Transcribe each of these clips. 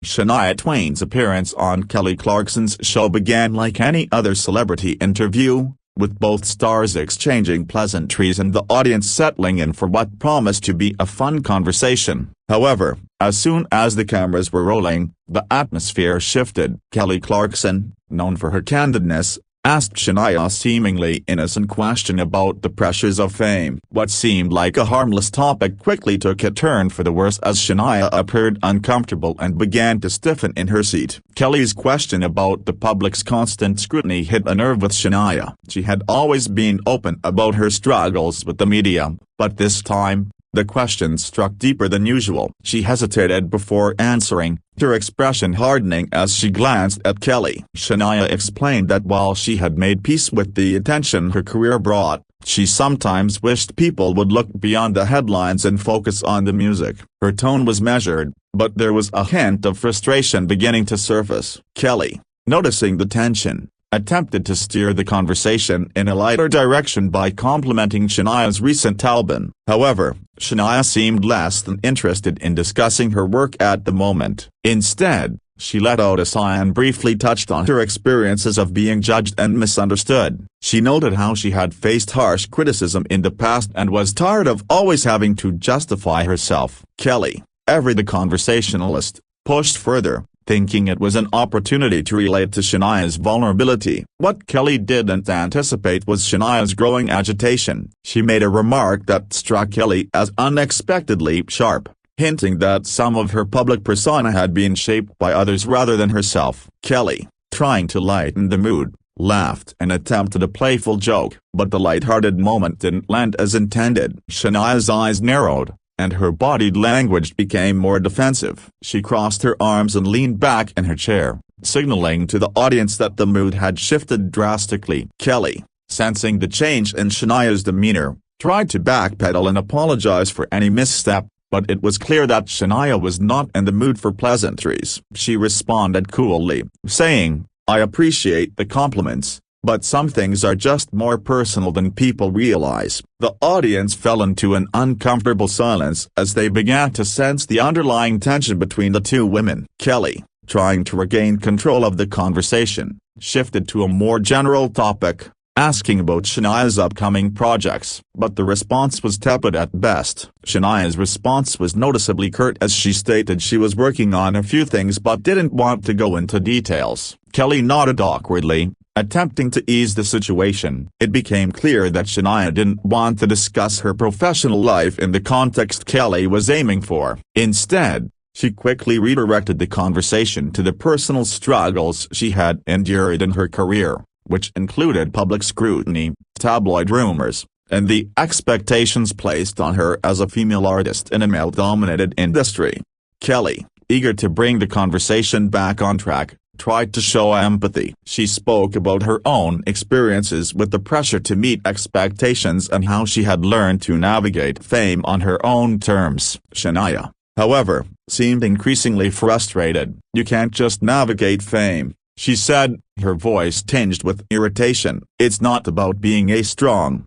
Shania Twain's appearance on Kelly Clarkson's show began like any other celebrity interview, with both stars exchanging pleasantries and the audience settling in for what promised to be a fun conversation. However, as soon as the cameras were rolling, the atmosphere shifted. Kelly Clarkson, known for her candidness, asked Shania a seemingly innocent question about the pressures of fame. What seemed like a harmless topic quickly took a turn for the worse as Shania appeared uncomfortable and began to stiffen in her seat. Kelly's question about the public's constant scrutiny hit a nerve with Shania. She had always been open about her struggles with the media, but this time, the question struck deeper than usual. She hesitated before answering, her expression hardening as she glanced at Kelly. Shania explained that while she had made peace with the attention her career brought, she sometimes wished people would look beyond the headlines and focus on the music. Her tone was measured, but there was a hint of frustration beginning to surface. Kelly, noticing the tension, attempted to steer the conversation in a lighter direction by complimenting Shania's recent album. However, Shania seemed less than interested in discussing her work at the moment. Instead, she let out a sigh and briefly touched on her experiences of being judged and misunderstood. She noted how she had faced harsh criticism in the past and was tired of always having to justify herself. Kelly, ever the conversationalist, pushed further, thinking it was an opportunity to relate to Shania's vulnerability. What Kelly didn't anticipate was Shania's growing agitation. She made a remark that struck Kelly as unexpectedly sharp, hinting that some of her public persona had been shaped by others rather than herself. Kelly, trying to lighten the mood, laughed and attempted a playful joke, but the lighthearted moment didn't land as intended. Shania's eyes narrowed, and her body language became more defensive. She crossed her arms and leaned back in her chair, signaling to the audience that the mood had shifted drastically. Kelly, sensing the change in Shania's demeanor, tried to backpedal and apologize for any misstep, but it was clear that Shania was not in the mood for pleasantries. She responded coolly, saying, "I appreciate the compliments, but some things are just more personal than people realize." The audience fell into an uncomfortable silence as they began to sense the underlying tension between the two women. Kelly, trying to regain control of the conversation, shifted to a more general topic, asking about Shania's upcoming projects, but the response was tepid at best. Shania's response was noticeably curt as she stated she was working on a few things but didn't want to go into details. Kelly nodded awkwardly, attempting to ease the situation. It became clear that Shania didn't want to discuss her professional life in the context Kelly was aiming for. Instead, she quickly redirected the conversation to the personal struggles she had endured in her career, which included public scrutiny, tabloid rumors, and the expectations placed on her as a female artist in a male-dominated industry. Kelly, eager to bring the conversation back on track, tried to show empathy. She spoke about her own experiences with the pressure to meet expectations and how she had learned to navigate fame on her own terms. Shania, however, seemed increasingly frustrated. "You can't just navigate fame," she said, her voice tinged with irritation. "It's not about being strong.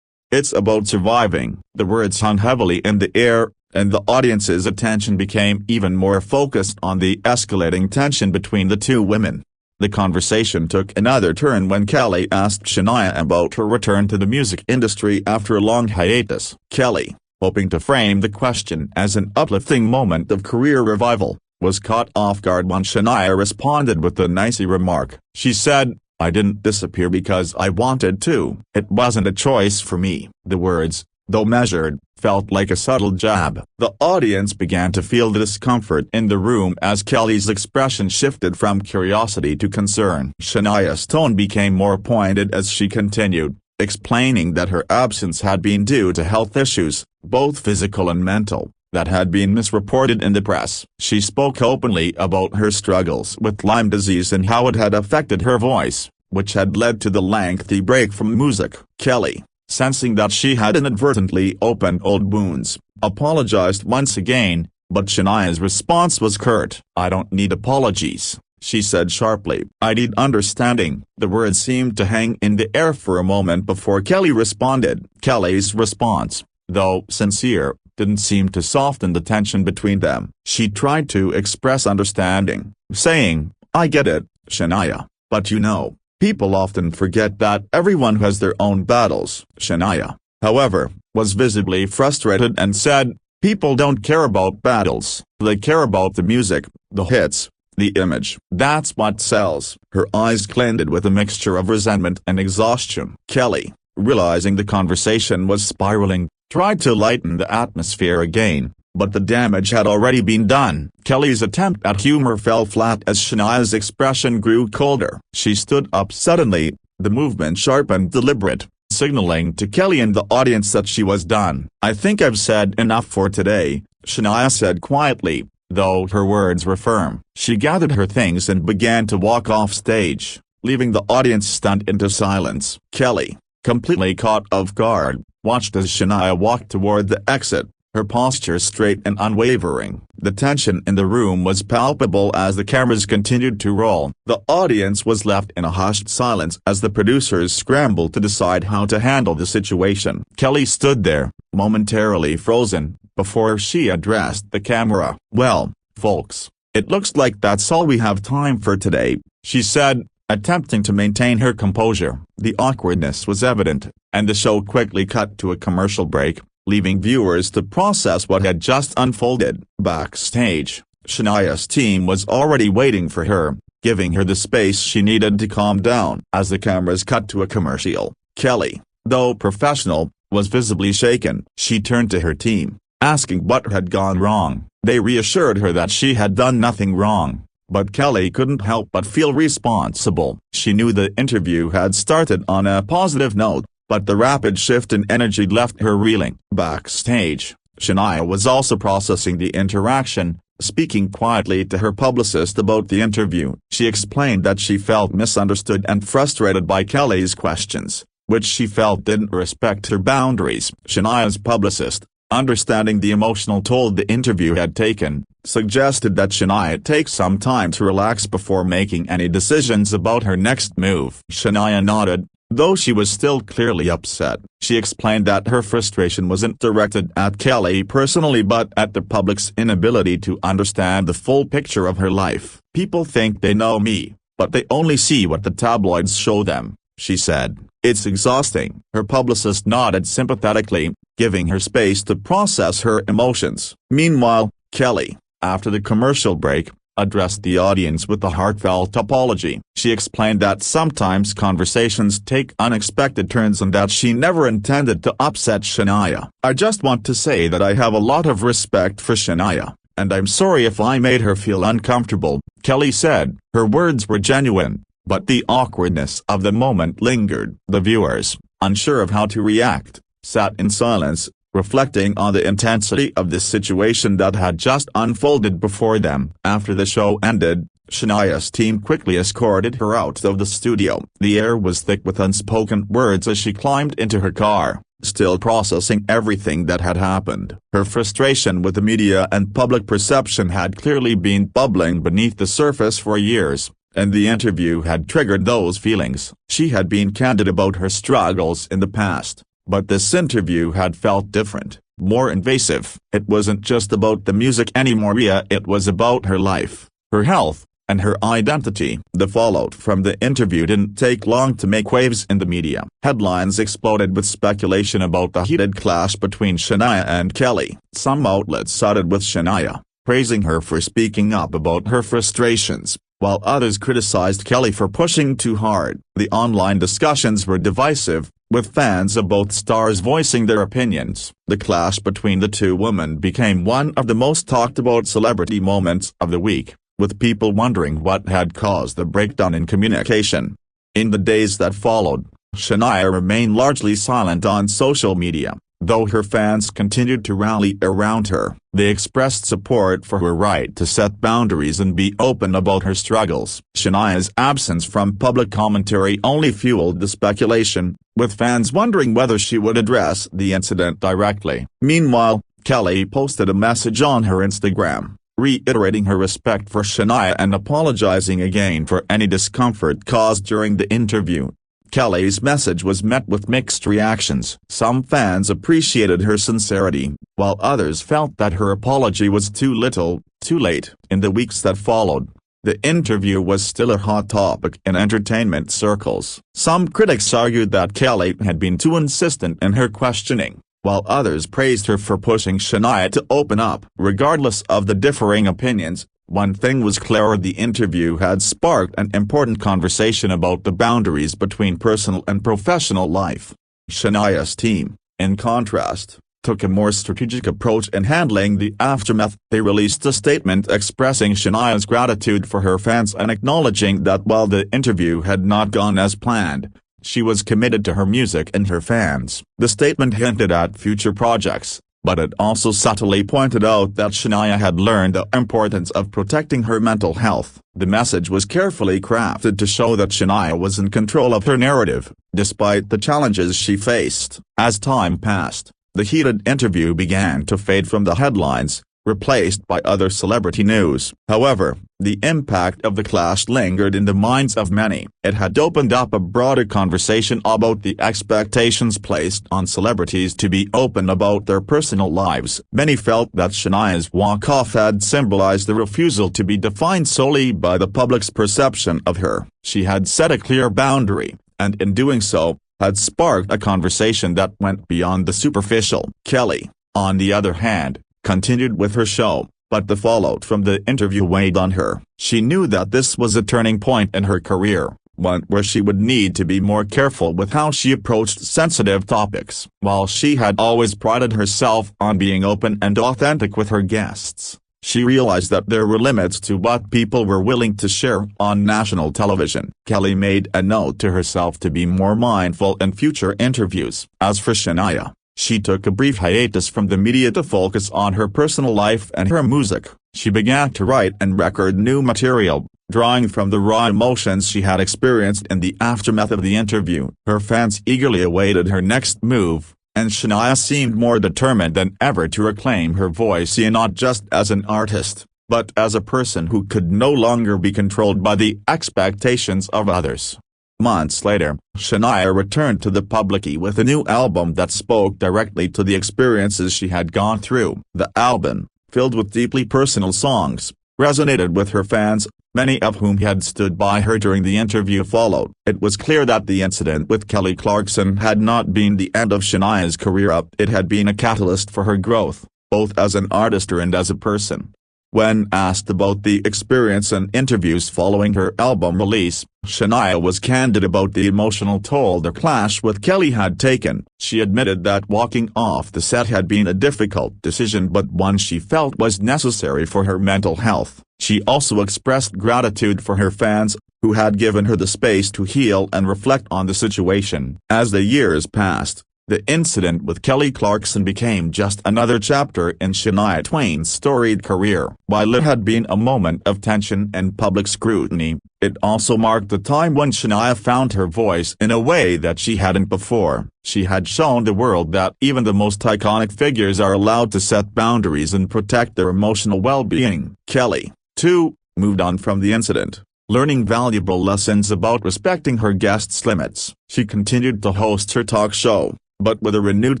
It's about surviving." The words hung heavily in the air, and the audience's attention became even more focused on the escalating tension between the two women. The conversation took another turn when Kelly asked Shania about her return to the music industry after a long hiatus. Kelly, hoping to frame the question as an uplifting moment of career revival, was caught off guard when Shania responded with a nicey remark. She said, "I didn't disappear because I wanted to. It wasn't a choice for me." The words, though measured, felt like a subtle jab. The audience began to feel the discomfort in the room as Kelly's expression shifted from curiosity to concern. Shania's tone became more pointed as she continued, explaining that her absence had been due to health issues, both physical and mental, that had been misreported in the press. She spoke openly about her struggles with Lyme disease and how it had affected her voice, which had led to the lengthy break from music. Kelly, sensing that she had inadvertently opened old wounds, apologized once again, but Shania's response was curt. "I don't need apologies," she said sharply. "I need understanding." The words seemed to hang in the air for a moment before Kelly responded. Kelly's response, though sincere, didn't seem to soften the tension between them. She tried to express understanding, saying, "I get it, Shania, but you know, people often forget that everyone has their own battles." Shania, however, was visibly frustrated and said, "People don't care about battles, they care about the music, the hits, the image. That's what sells." Her eyes glended with a mixture of resentment and exhaustion. Kelly, realizing the conversation was spiraling, tried to lighten the atmosphere again, but the damage had already been done. Kelly's attempt at humor fell flat as Shania's expression grew colder. She stood up suddenly, the movement sharp and deliberate, signaling to Kelly and the audience that she was done. "I think I've said enough for today," Shania said quietly, though her words were firm. She gathered her things and began to walk off stage, leaving the audience stunned into silence. Kelly, completely caught off guard, watched as Shania walked toward the exit, her posture straight and unwavering. The tension in the room was palpable as the cameras continued to roll. The audience was left in a hushed silence as the producers scrambled to decide how to handle the situation. Kelly stood there, momentarily frozen, before she addressed the camera. "Well, folks, it looks like that's all we have time for today," she said, attempting to maintain her composure. The awkwardness was evident, and the show quickly cut to a commercial break, leaving viewers to process what had just unfolded. Backstage, Shania's team was already waiting for her, giving her the space she needed to calm down. As the cameras cut to a commercial, Kelly, though professional, was visibly shaken. She turned to her team, asking what had gone wrong. They reassured her that she had done nothing wrong, but Kelly couldn't help but feel responsible. She knew the interview had started on a positive note, but the rapid shift in energy left her reeling. Backstage, Shania was also processing the interaction, speaking quietly to her publicist about the interview. She explained that she felt misunderstood and frustrated by Kelly's questions, which she felt didn't respect her boundaries. Shania's publicist, understanding the emotional toll the interview had taken, suggested that Shania take some time to relax before making any decisions about her next move. Shania nodded, though she was still clearly upset. She explained that her frustration wasn't directed at Kelly personally but at the public's inability to understand the full picture of her life. "People think they know me, but they only see what the tabloids show them," she said. "It's exhausting." Her publicist nodded sympathetically, giving her space to process her emotions. Meanwhile, Kelly, after the commercial break, addressed the audience with a heartfelt apology. She explained that sometimes conversations take unexpected turns and that she never intended to upset Shania. "I just want to say that I have a lot of respect for Shania, and I'm sorry if I made her feel uncomfortable," Kelly said. Her words were genuine, but the awkwardness of the moment lingered. The viewers, unsure of how to react, sat in silence, reflecting on the intensity of the situation that had just unfolded before them. After the show ended, Shania's team quickly escorted her out of the studio. The air was thick with unspoken words as she climbed into her car, still processing everything that had happened. Her frustration with the media and public perception had clearly been bubbling beneath the surface for years, and the interview had triggered those feelings. She had been candid about her struggles in the past, but this interview had felt different, more invasive. It wasn't just about the music anymore, it was about her life, her health, and her identity. The fallout from the interview didn't take long to make waves in the media. Headlines exploded with speculation about the heated clash between Shania and Kelly. Some outlets sided with Shania, praising her for speaking up about her frustrations, while others criticized Kelly for pushing too hard. The online discussions were divisive, with fans of both stars voicing their opinions. The clash between the two women became one of the most talked about celebrity moments of the week, with people wondering what had caused the breakdown in communication. In the days that followed, Shania remained largely silent on social media, though her fans continued to rally around her. They expressed support for her right to set boundaries and be open about her struggles. Shania's absence from public commentary only fueled the speculation, with fans wondering whether she would address the incident directly. Meanwhile, Kelly posted a message on her Instagram, reiterating her respect for Shania and apologizing again for any discomfort caused during the interview. Kelly's message was met with mixed reactions. Some fans appreciated her sincerity, while others felt that her apology was too little, too late. In the weeks that followed, the interview was still a hot topic in entertainment circles. Some critics argued that Kelly had been too insistent in her questioning, while others praised her for pushing Shania to open up. Regardless of the differing opinions, one thing was clear: the interview had sparked an important conversation about the boundaries between personal and professional life. Shania's team, in contrast, took a more strategic approach in handling the aftermath. They released a statement expressing Shania's gratitude for her fans and acknowledging that while the interview had not gone as planned, she was committed to her music and her fans. The statement hinted at future projects, but it also subtly pointed out that Shania had learned the importance of protecting her mental health. The message was carefully crafted to show that Shania was in control of her narrative, despite the challenges she faced. As time passed, the heated interview began to fade from the headlines, replaced by other celebrity news. However, the impact of the clash lingered in the minds of many. It had opened up a broader conversation about the expectations placed on celebrities to be open about their personal lives. Many felt that Shania's walk-off had symbolized the refusal to be defined solely by the public's perception of her. She had set a clear boundary, and in doing so, had sparked a conversation that went beyond the superficial. Kelly, on the other hand, continued with her show, but the fallout from the interview weighed on her. She knew that this was a turning point in her career, one where she would need to be more careful with how she approached sensitive topics. While she had always prided herself on being open and authentic with her guests, she realized that there were limits to what people were willing to share on national television. Kelly made a note to herself to be more mindful in future interviews. As for Shania, she took a brief hiatus from the media to focus on her personal life and her music. She began to write and record new material, drawing from the raw emotions she had experienced in the aftermath of the interview. Her fans eagerly awaited her next move, and Shania seemed more determined than ever to reclaim her voice, not just as an artist, but as a person who could no longer be controlled by the expectations of others. Months later, Shania returned to the public with a new album that spoke directly to the experiences she had gone through. The album, filled with deeply personal songs, resonated with her fans, many of whom had stood by her during the interview followed. It was clear that the incident with Kelly Clarkson had not been the end of Shania's career. It had been a catalyst for her growth, both as an artist and as a person. When asked about the experience and interviews following her album release, Shania was candid about the emotional toll the clash with Kelly had taken. She admitted that walking off the set had been a difficult decision, but one she felt was necessary for her mental health. She also expressed gratitude for her fans, who had given her the space to heal and reflect on the situation. As the years passed, the incident with Kelly Clarkson became just another chapter in Shania Twain's storied career. While it had been a moment of tension and public scrutiny, it also marked the time when Shania found her voice in a way that she hadn't before. She had shown the world that even the most iconic figures are allowed to set boundaries and protect their emotional well-being. Kelly, too, moved on from the incident, learning valuable lessons about respecting her guests' limits. She continued to host her talk show, but with a renewed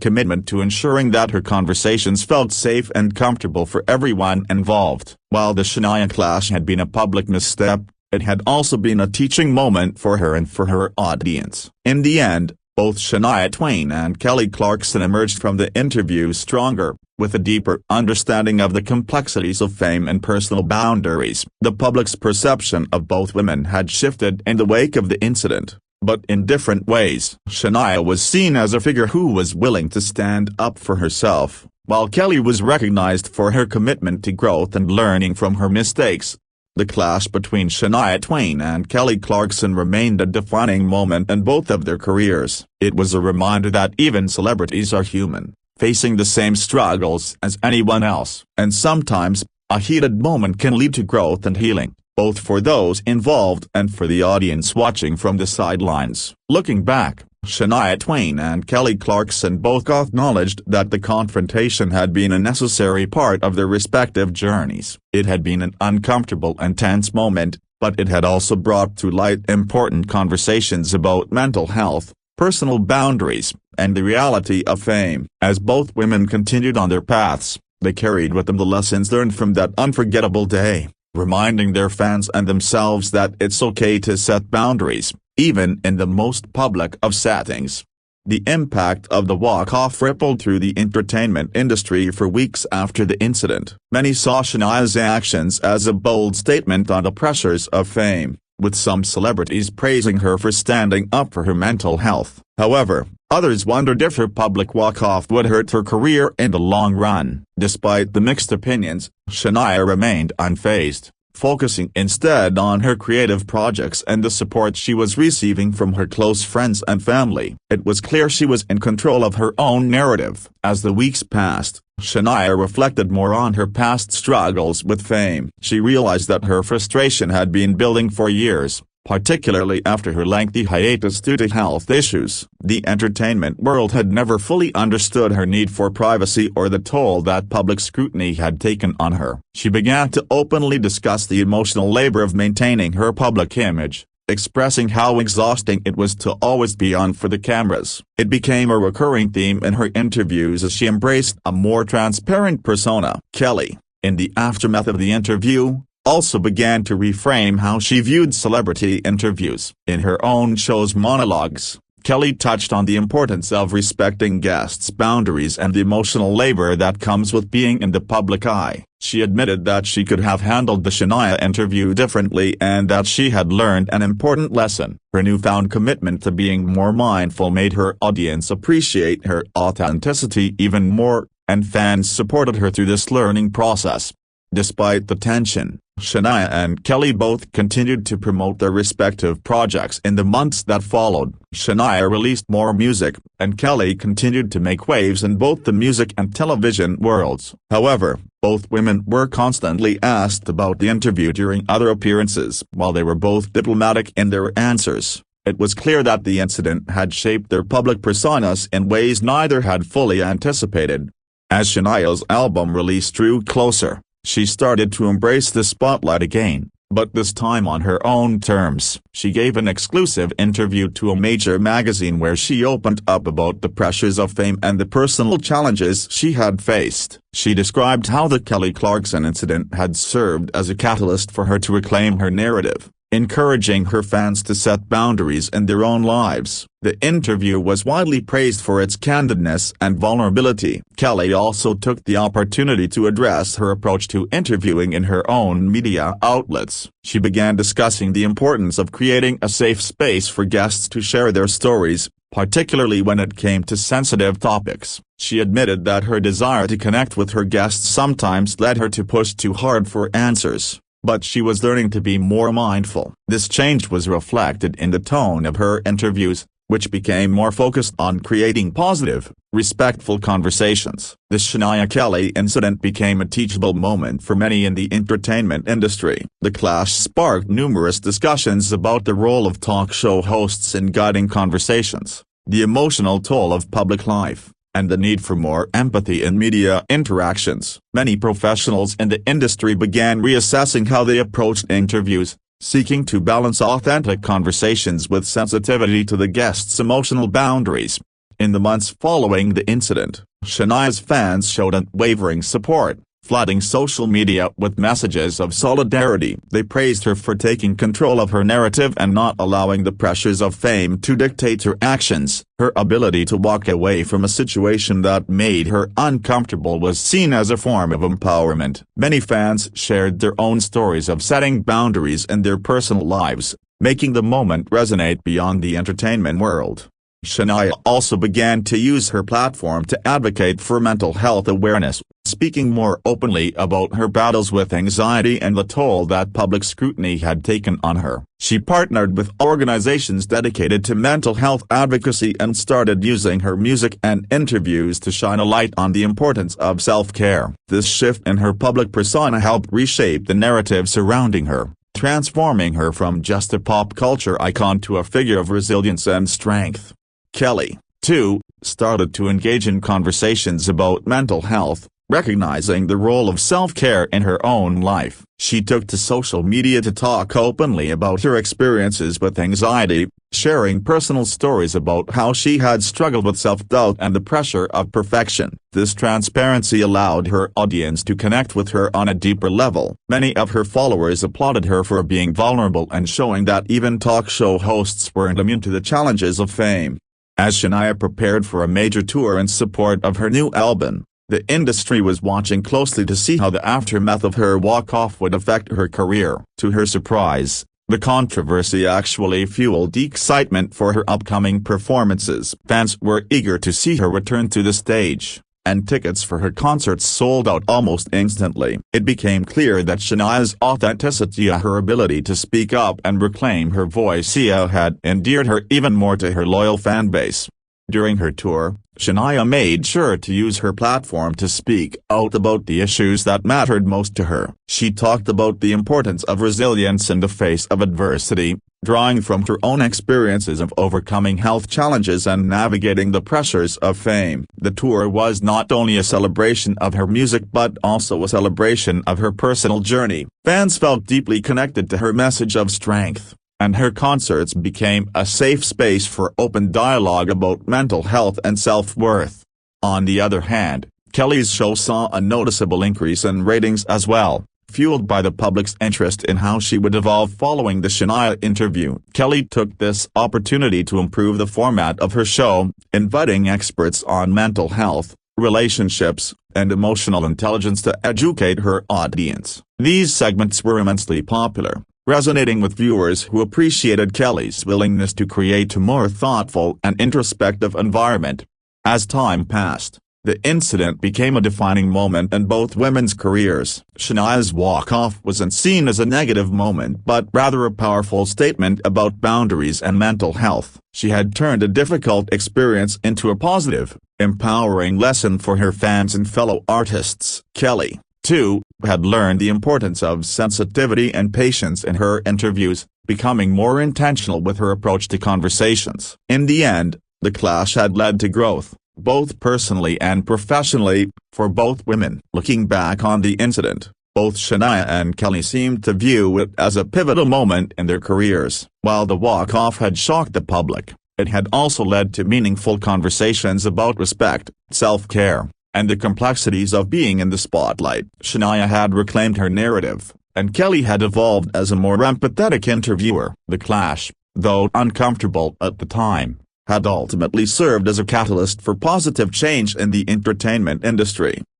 commitment to ensuring that her conversations felt safe and comfortable for everyone involved. While the Shania clash had been a public misstep, it had also been a teaching moment for her and for her audience. In the end, both Shania Twain and Kelly Clarkson emerged from the interview stronger, with a deeper understanding of the complexities of fame and personal boundaries. The public's perception of both women had shifted in the wake of the incident, but in different ways. Shania was seen as a figure who was willing to stand up for herself, while Kelly was recognized for her commitment to growth and learning from her mistakes. The clash between Shania Twain and Kelly Clarkson remained a defining moment in both of their careers. It was a reminder that even celebrities are human, facing the same struggles as anyone else. And sometimes, a heated moment can lead to growth and healing, both for those involved and for the audience watching from the sidelines. Looking back, Shania Twain and Kelly Clarkson both acknowledged that the confrontation had been a necessary part of their respective journeys. It had been an uncomfortable and tense moment, but it had also brought to light important conversations about mental health, personal boundaries, and the reality of fame. As both women continued on their paths, they carried with them the lessons learned from that unforgettable day, reminding their fans and themselves that it's okay to set boundaries, even in the most public of settings. The impact of the walk-off rippled through the entertainment industry for weeks after the incident. Many saw Shania's actions as a bold statement on the pressures of fame, with some celebrities praising her for standing up for her mental health. However, others wondered if her public walk-off would hurt her career in the long run. Despite the mixed opinions, Shania remained unfazed, focusing instead on her creative projects and the support she was receiving from her close friends and family. It was clear she was in control of her own narrative. As the weeks passed, Shania reflected more on her past struggles with fame. She realized that her frustration had been building for years, particularly after her lengthy hiatus due to health issues. The entertainment world had never fully understood her need for privacy or the toll that public scrutiny had taken on her. She began to openly discuss the emotional labor of maintaining her public image, expressing how exhausting it was to always be on for the cameras. It became a recurring theme in her interviews as she embraced a more transparent persona. Kelly, in the aftermath of the interview, also began to reframe how she viewed celebrity interviews. In her own show's monologues, Kelly touched on the importance of respecting guests' boundaries and the emotional labor that comes with being in the public eye. She admitted that she could have handled the Shania interview differently and that she had learned an important lesson. Her newfound commitment to being more mindful made her audience appreciate her authenticity even more, and fans supported her through this learning process. Despite the tension, Shania and Kelly both continued to promote their respective projects in the months that followed. Shania released more music, and Kelly continued to make waves in both the music and television worlds. However, both women were constantly asked about the interview during other appearances. While they were both diplomatic in their answers, it was clear that the incident had shaped their public personas in ways neither had fully anticipated. As Shania's album release drew closer, she started to embrace the spotlight again, but this time on her own terms. She gave an exclusive interview to a major magazine where she opened up about the pressures of fame and the personal challenges she had faced. She described how the Kelly Clarkson incident had served as a catalyst for her to reclaim her narrative, encouraging her fans to set boundaries in their own lives. The interview was widely praised for its candidness and vulnerability. Kelly also took the opportunity to address her approach to interviewing in her own media outlets. She began discussing the importance of creating a safe space for guests to share their stories, particularly when it came to sensitive topics. She admitted that her desire to connect with her guests sometimes led her to push too hard for answers, but she was learning to be more mindful. This change was reflected in the tone of her interviews, which became more focused on creating positive, respectful conversations. The Shania Kelly incident became a teachable moment for many in the entertainment industry. The clash sparked numerous discussions about the role of talk show hosts in guiding conversations, the emotional toll of public life, and the need for more empathy in media interactions. Many professionals in the industry began reassessing how they approached interviews, seeking to balance authentic conversations with sensitivity to the guests' emotional boundaries. In the months following the incident, Shania's fans showed unwavering support, flooding social media with messages of solidarity. They praised her for taking control of her narrative and not allowing the pressures of fame to dictate her actions. Her ability to walk away from a situation that made her uncomfortable was seen as a form of empowerment. Many fans shared their own stories of setting boundaries in their personal lives, making the moment resonate beyond the entertainment world. Shania also began to use her platform to advocate for mental health awareness, speaking more openly about her battles with anxiety and the toll that public scrutiny had taken on her. She partnered with organizations dedicated to mental health advocacy and started using her music and interviews to shine a light on the importance of self-care. This shift in her public persona helped reshape the narrative surrounding her, transforming her from just a pop culture icon to a figure of resilience and strength. Kelly, too, started to engage in conversations about mental health, recognizing the role of self-care in her own life. She took to social media to talk openly about her experiences with anxiety, sharing personal stories about how she had struggled with self-doubt and the pressure of perfection. This transparency allowed her audience to connect with her on a deeper level. Many of her followers applauded her for being vulnerable and showing that even talk show hosts weren't immune to the challenges of fame. As Shania prepared for a major tour in support of her new album, the industry was watching closely to see how the aftermath of her walk-off would affect her career. To her surprise, the controversy actually fueled excitement for her upcoming performances. Fans were eager to see her return to the stage, and tickets for her concerts sold out almost instantly. It became clear that Shania's authenticity, her ability to speak up and reclaim her voice, had endeared her even more to her loyal fanbase. During her tour, Shania made sure to use her platform to speak out about the issues that mattered most to her. She talked about the importance of resilience in the face of adversity, drawing from her own experiences of overcoming health challenges and navigating the pressures of fame. The tour was not only a celebration of her music but also a celebration of her personal journey. Fans felt deeply connected to her message of strength, and her concerts became a safe space for open dialogue about mental health and self-worth. On the other hand, Kelly's show saw a noticeable increase in ratings as well, fueled by the public's interest in how she would evolve following the Shania interview. Kelly took this opportunity to improve the format of her show, inviting experts on mental health, relationships, and emotional intelligence to educate her audience. These segments were immensely popular, resonating with viewers who appreciated Kelly's willingness to create a more thoughtful and introspective environment. As time passed, the incident became a defining moment in both women's careers. Shania's walk-off wasn't seen as a negative moment but rather a powerful statement about boundaries and mental health. She had turned a difficult experience into a positive, empowering lesson for her fans and fellow artists. Kelly, too, had learned the importance of sensitivity and patience in her interviews, becoming more intentional with her approach to conversations. In the end, the clash had led to growth, both personally and professionally, for both women. Looking back on the incident, both Shania and Kelly seemed to view it as a pivotal moment in their careers. While the walk-off had shocked the public, it had also led to meaningful conversations about respect, self-care, and the complexities of being in the spotlight. Shania had reclaimed her narrative, and Kelly had evolved as a more empathetic interviewer. The clash, though uncomfortable at the time, had ultimately served as a catalyst for positive change in the entertainment industry.